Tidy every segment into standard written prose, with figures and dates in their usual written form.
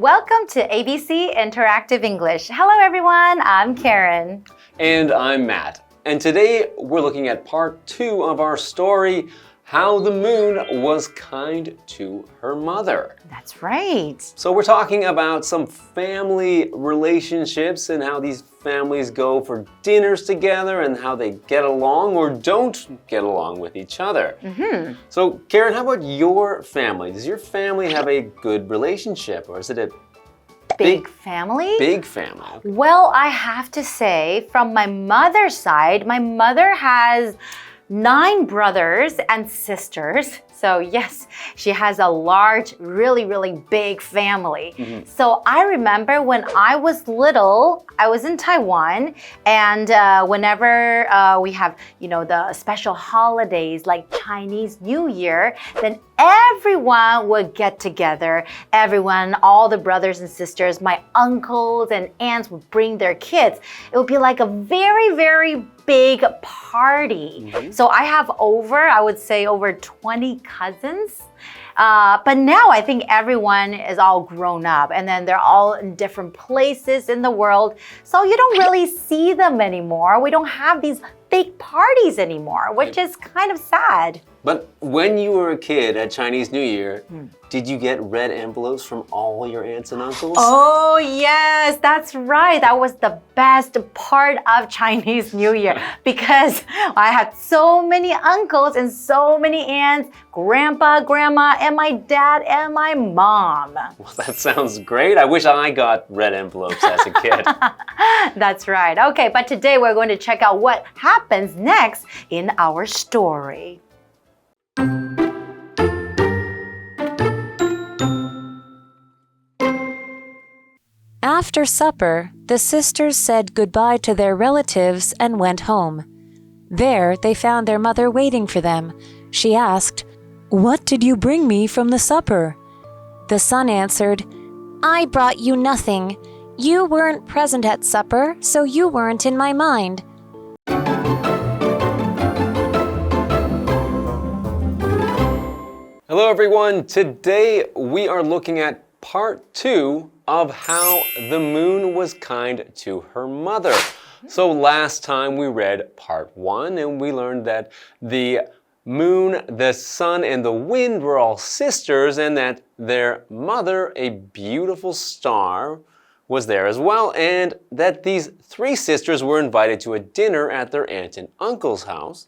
Welcome to ABC Interactive English. Hello everyone, I'm Karen. And I'm Matt. And today we're looking at part 2 of our story, How the Moon Was Kind to Her Mother. That's right. So we're talking about some family relationships and how these families go for dinners together and how they get along or don't get along with each other. So Karen, how about your family? Does your family have a good relationship or is it a Big family? Big family. Well, I have to say, from my mother's side, my mother has 9 brothers and sisters. So yes, she has a large, really big family. So I remember when I was little, I was in Taiwan, and whenever we have, the special holidays like Chinese New Year, then everyone would get together. Everyone, all the brothers and sisters, my uncles and aunts would bring their kids. It would be like a very big party. So I have I would say over 20 cousins. But now I think everyone is all grown up and then they're all in different places in the world. So you don't really see them anymore. We don't have these big parties anymore, which is kind of sad. But when you were a kid at Chinese New Year, did you get red envelopes from all your aunts and uncles? Oh, yes, that's right. That was the best part of Chinese New Year because I had so many uncles and so many aunts, grandpa, grandma, and my dad and my mom. Well, that sounds great. I wish I got red envelopes as a kid. That's right. Okay, but today we're going to check out what happens next in our story. After supper, the sisters said goodbye to their relatives and went home. There, they found their mother waiting for them. She asked, "What did you bring me from the supper?" The son answered, "I brought you nothing. You weren't present at supper, so you weren't in my mind." Hello everyone. Today we are looking at part 2 of How the Moon Was Kind to Her Mother. So last time we read part 1 and we learned that the moon, the sun, and the wind were all sisters and that their mother, a beautiful star, was there as well, and that these 3 sisters were invited to a dinner at their aunt and uncle's house,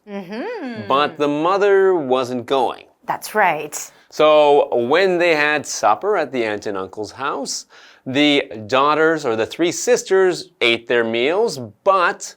but the mother wasn't going. That's right. So when they had supper at the aunt and uncle's house, the daughters or the 3 sisters ate their meals, but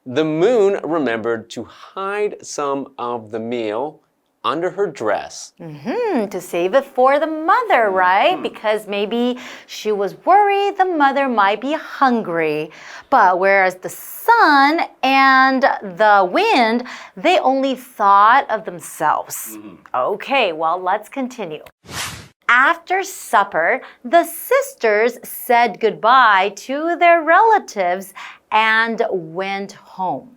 the moon remembered to hide some of the meal under her dress. To save it for the mother, right? Because maybe she was worried the mother might be hungry. But whereas the sun and the wind, they only thought of themselves. Okay, well, let's continue. After supper, the sisters said goodbye to their relatives and went home.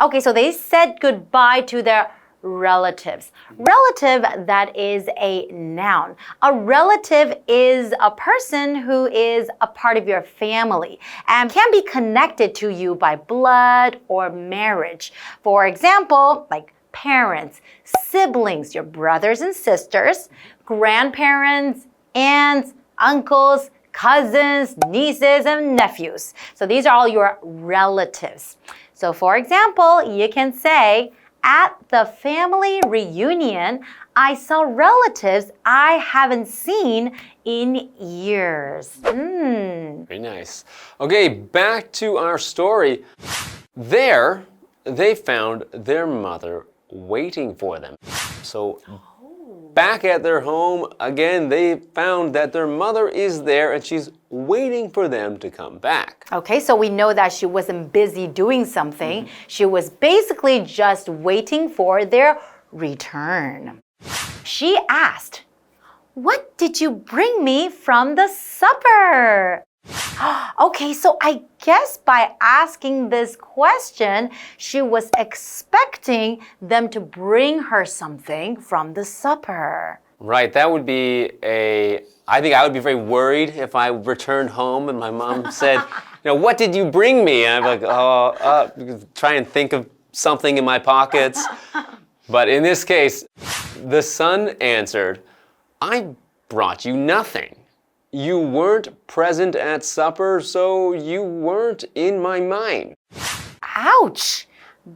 Okay, so they said goodbye to their relatives. Relative, that is a noun. A relative is a person who is a part of your family and can be connected to you by blood or marriage. For example, like parents, siblings, your brothers and sisters, grandparents, aunts, uncles, cousins, nieces, and nephews. So these are all your relatives. So for example, you can say, at the family reunion, I saw relatives I haven't seen in years. Very nice. Okay, back to our story. There, they found their mother waiting for them. So back at their home, again, they found that their mother is there and she's waiting for them to come back. Okay, so we know that she wasn't busy doing something. She was basically just waiting for their return. She asked, "What did you bring me from the supper?" Okay, so I guess by asking this question, she was expecting them to bring her something from the supper. Right, that would be a I think I would be very worried if I returned home and my mom said, what did you bring me? And I'm like, try and think of something in my pockets. But in this case, the son answered, I brought you nothing. You weren't present at supper, so you weren't in my mind. Ouch!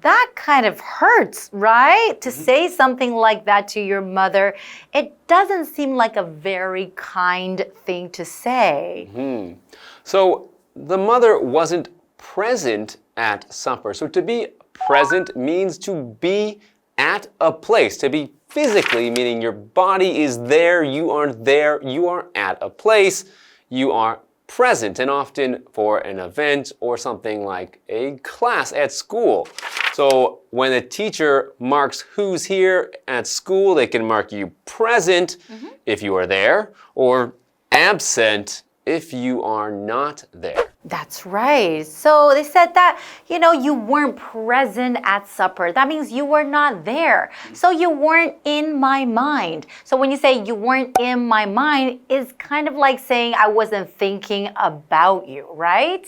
That kind of hurts, right? To say something like that to your mother, it doesn't seem like a very kind thing to say. So the mother wasn't present at supper. So to be present means to be at a place, to be physically, meaning your body is there, you aren't there, you are at a place, you are present, and often for an event or something like a class at school. So when a teacher marks who's here at school, they can mark you present if you are there, or absent if you are not there. That's right. So they said that, you weren't present at supper. That means you were not there. So you weren't in my mind. So when you say you weren't in my mind, it's kind of like saying I wasn't thinking about you, right?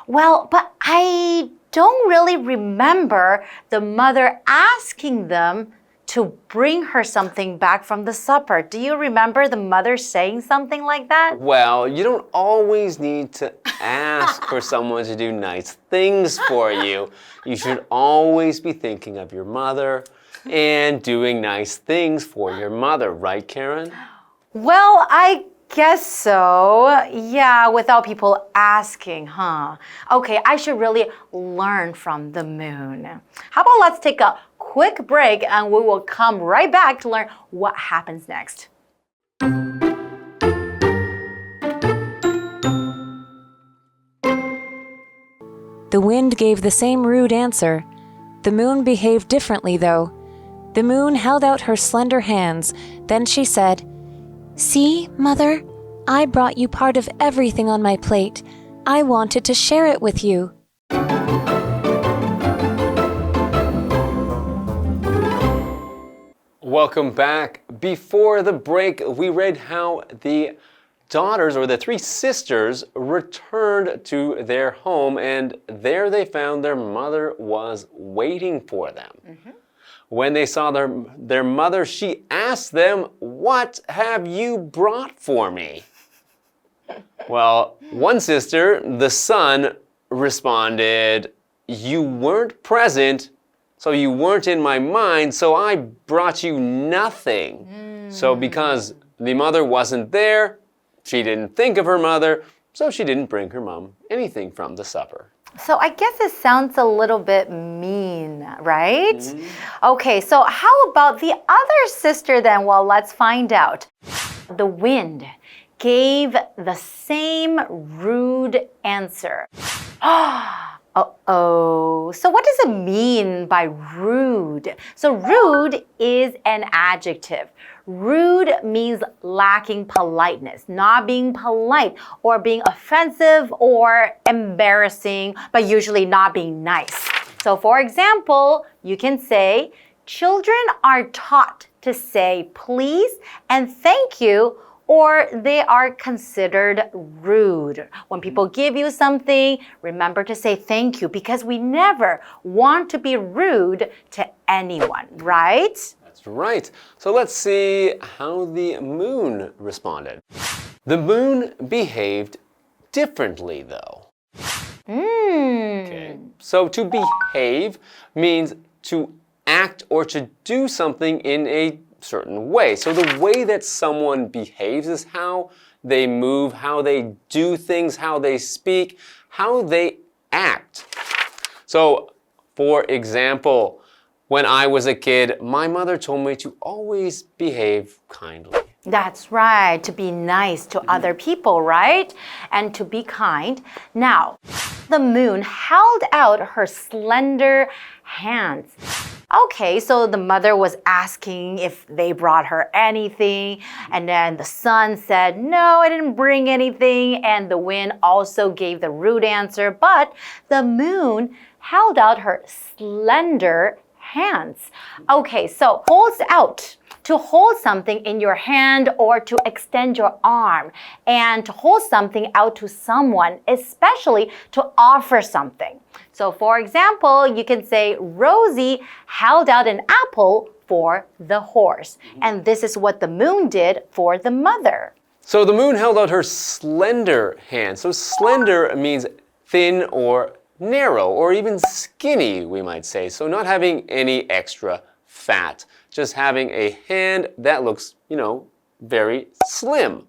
Well, but I don't really remember the mother asking them to bring her something back from the supper. Do you remember the mother saying something like that? Well, you don't always need to ask for someone to do nice things for you. You should always be thinking of your mother and doing nice things for your mother, right, Karen? Well, I guess so. Yeah, without people asking, huh? Okay, I should really learn from the moon. How about let's take a quick break and we will come right back to learn what happens next. The wind gave the same rude answer. The moon behaved differently, though. The moon held out her slender hands. Then she said, "See, Mother, I brought you part of everything on my plate. I wanted to share it with you." Welcome back. Before the break, we read how the daughters, or the three sisters, returned to their home, and there they found their mother was waiting for them. When they saw their mother, she asked them, "What have you brought for me?" Well, one sister, the son, responded, "You weren't present, so you weren't in my mind, so I brought you nothing." So because the mother wasn't there, she didn't think of her mother, so she didn't bring her mom anything from the supper. So I guess it sounds a little bit mean, right? Okay, so how about the other sister then? Well, let's find out. The wind gave the same rude answer. Uh-oh. So what does it mean by rude? So rude is an adjective. Rude means lacking politeness, not being polite, or being offensive or embarrassing, but usually not being nice. So for example, you can say, children are taught to say please and thank you, or they are considered rude. When people give you something, remember to say thank you, because we never want to be rude to anyone, right? That's right. So let's see how the moon responded. The moon behaved differently, though. Okay. So to behave means to act or to do something in a certain way. So the way that someone behaves is how they move, how they do things, how they speak, how they act. So, for example, when I was a kid, my mother told me to always behave kindly. That's right, to be nice to other people, right? And to be kind. Now, the moon held out her slender hands. Okay, so the mother was asking if they brought her anything, and then the son said, "No, I didn't bring anything," and the wind also gave the rude answer, but the moon held out her slender hands. Okay, so holds out. to hold something in your hand or to extend your arm, and to hold something out to someone, especially to offer something. So for example, you can say Rosie held out an apple for the horse. And this is what the moon did for the mother. So the moon held out her slender hand. So slender means thin or narrow or even skinny, we might say. So not having any extra fat, just having a hand that looks, very slim.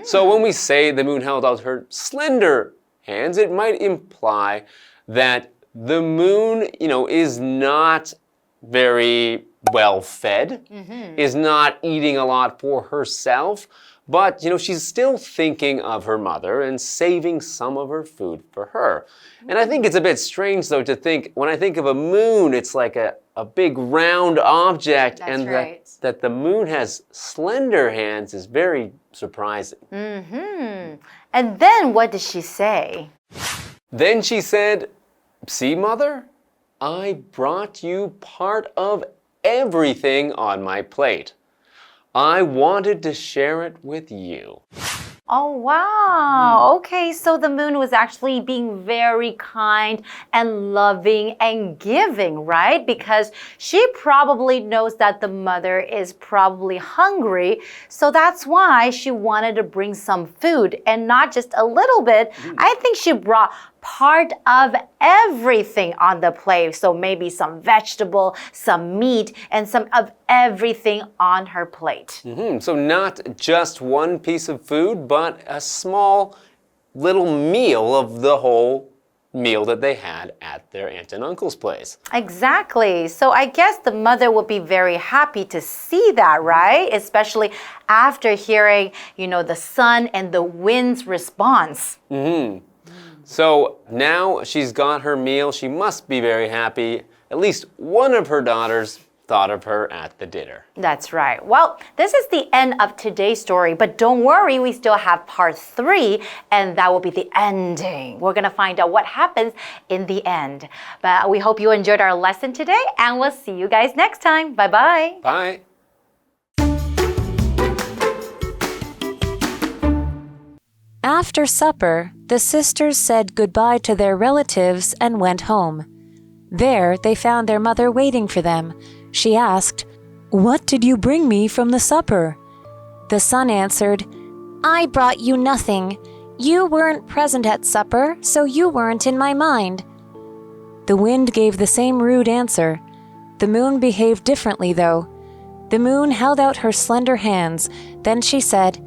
So when we say the moon held out her slender hands, it might imply that the moon, is not very well fed, is not eating a lot for herself, but, she's still thinking of her mother and saving some of her food for her. And I think it's a bit strange, though, to think, when I think of a moon, it's like a big round object. That's and right. that the moon has slender hands is very surprising. And then what did she say? Then she said, "See, Mother, I brought you part of everything on my plate. I wanted to share it with you." Oh, wow. Okay, so the moon was actually being very kind and loving and giving, right? Because she probably knows that the mother is probably hungry. So that's why she wanted to bring some food and not just a little bit. I think she brought part of everything on the plate. So maybe some vegetable, some meat, and some of everything on her plate. So not just one piece of food, but a small little meal of the whole meal that they had at their aunt and uncle's place. Exactly. So I guess the mother would be very happy to see that, right? Especially after hearing, the sun and the wind's response. So now she's got her meal. She must be very happy. At least one of her daughters thought of her at the dinner. That's right. Well, this is the end of today's story, but don't worry, we still have part 3, and that will be the ending. We're going to find out what happens in the end. But we hope you enjoyed our lesson today, and we'll see you guys next time. Bye-bye. Bye. After supper, the sisters said goodbye to their relatives and went home. There, they found their mother waiting for them. She asked, "What did you bring me from the supper?" The son answered, "I brought you nothing. You weren't present at supper, so you weren't in my mind." The wind gave the same rude answer. The moon behaved differently, though. The moon held out her slender hands. Then she said,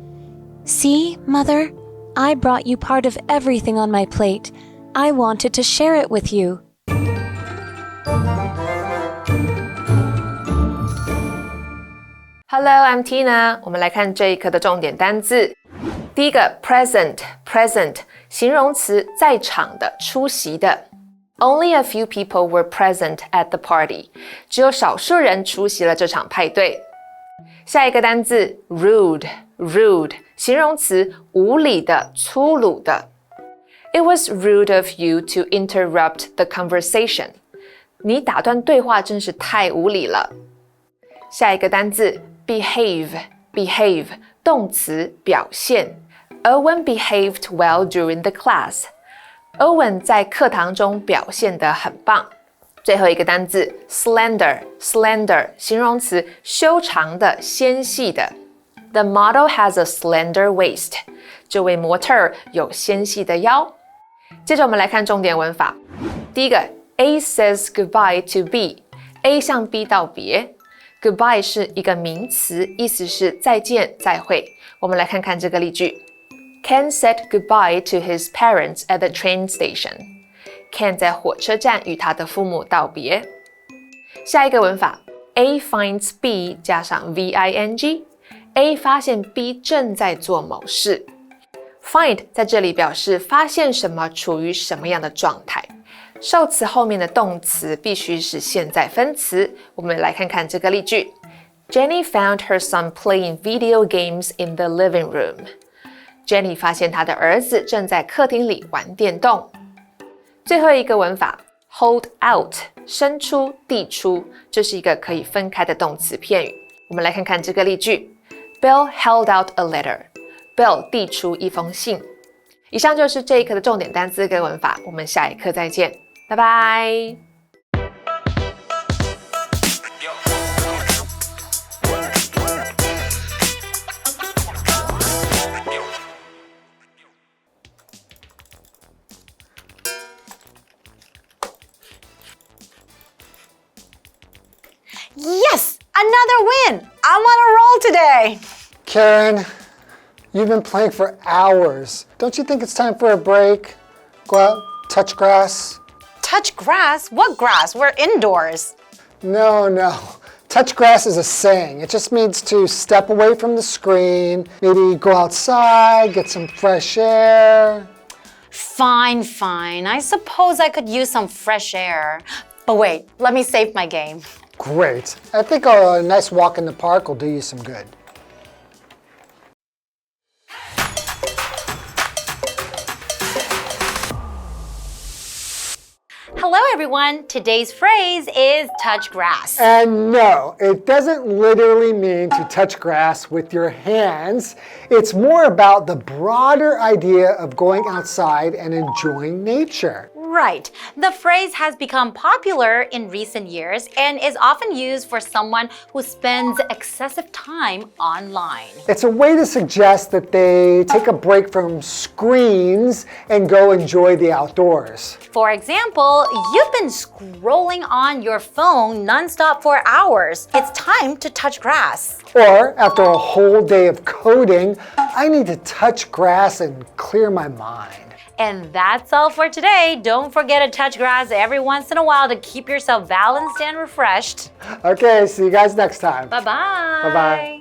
"See, Mother, I brought you part of everything on my plate. I wanted to share it with you." Hello, I'm Tina. 我们来看这一课的重点单字。第一个 present 形容词，在场的，出席的。Only a few people were present at the party. 只有少数人出席了这场派对。下一个单字 rude 形容词，无理的，粗鲁的。It was rude of you to interrupt the conversation. 你打断对话真是太无理了。下一个单字behave 动词，表现。Owen behaved well during the class. Owen 在课堂中表现得很棒。最后一个单字 slender 形容词，修长的，纤细的。The model has a slender waist. 这位模特有纤细的腰。接着我们来看重点文法。第一个 A says goodbye to B. A 向 B 道别。Goodbye 是一个名词，意思是再见、再会。我们来看看这个例句。Ken said goodbye to his parents at the train station. Ken 在火车站与他的父母道别。下一个文法 A finds B 加上 VING. A 发现 B 正在做某事。Find 在这里表示发现什么处于什么样的状态。受词后面的动词必须是现在分词。我们来看看这个例句。Jenny found her son playing video games in the living room. Jenny 发现她的儿子正在客厅里玩电动。最后一个文法 hold out 伸出、递出，这是一个可以分开的动词片语。我们来看看这个例句 Bill held out a letter. Bill 递出一封信。以上就是这一课的重点单字跟文法，我们下一课再见，拜拜。Yes, another win. I'm on a roll today. Karen, you've been playing for hours. Don't you think it's time for a break? Go out, touch grass? Touch grass? What grass? We're indoors. No. Touch grass is a saying. It just means to step away from the screen, maybe go outside, get some fresh air. Fine. I suppose I could use some fresh air. But wait, let me save my game. Great. I think a nice walk in the park will do you some good. Hello everyone. Today's phrase is touch grass. And no, it doesn't literally mean to touch grass with your hands. It's more about the broader idea of going outside and enjoying nature. Right. The phrase has become popular in recent years and is often used for someone who spends excessive time online. It's a way to suggest that they take a break from screens and go enjoy the outdoors. For example, you've been scrolling on your phone nonstop for hours. It's time to touch grass. Or after a whole day of coding, I need to touch grass and clear my mind. And that's all for today. Don't forget to touch grass every once in a while to keep yourself balanced and refreshed. Okay, see you guys next time. Bye-bye. Bye-bye.